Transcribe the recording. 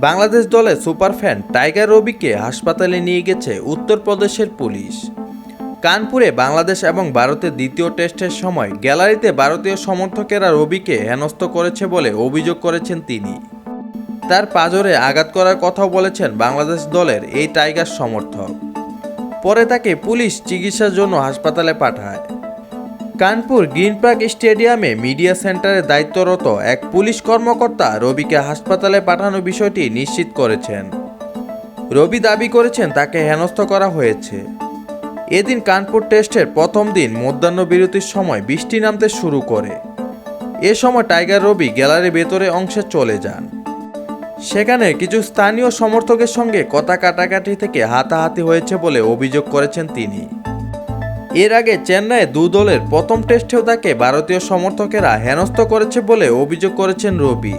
বাংলাদেশ দলের superfan tiger রবিকে হাসপাতালে নিয়ে গেছে উত্তরপ্রদেশের পুলিশ। কানপুরে বাংলাদেশ এবং ভারতের দ্বিতীয় টেস্টের সময় গ্যালারিতে ভারতীয় সমর্থকেরা রবিকে হেনস্থ করেছে বলে অভিযোগ করেছেন তিনি। তার পাঁজরে আঘাত করার কথাও বলেছেন বাংলাদেশ দলের এই টাইগার সমর্থক। পরে তাকে পুলিশ চিকিৎসার জন্য হাসপাতালে পাঠায়। কানপুর গ্রিন পার্ক স্টেডিয়ামে মিডিয়া সেন্টারে দায়িত্বরত এক পুলিশ কর্মকর্তা রবিকে হাসপাতালে পাঠানোর বিষয়টি নিশ্চিত করেছেন। রবি দাবি করেছেন তাকে হেনস্থ করা হয়েছে। এদিন কানপুর টেস্টের প্রথম দিন মধ্যাহ্নবিরতির সময় বৃষ্টি নামতে শুরু করে। এ সময় টাইগার রবি গ্যালারির ভেতরে অংশে চলে যান। সেখানে কিছু স্থানীয় সমর্থকের সঙ্গে কথা কাটাকাটি থেকে হাতাহাতি হয়েছে বলে অভিযোগ করেছেন তিনি। এর আগে চেন্নাইয়ে দু দলের প্রথম টেস্টেও তাকে ভারতীয় সমর্থকেরা হেনস্থ করেছে বলে অভিযোগ করেছেন রবি।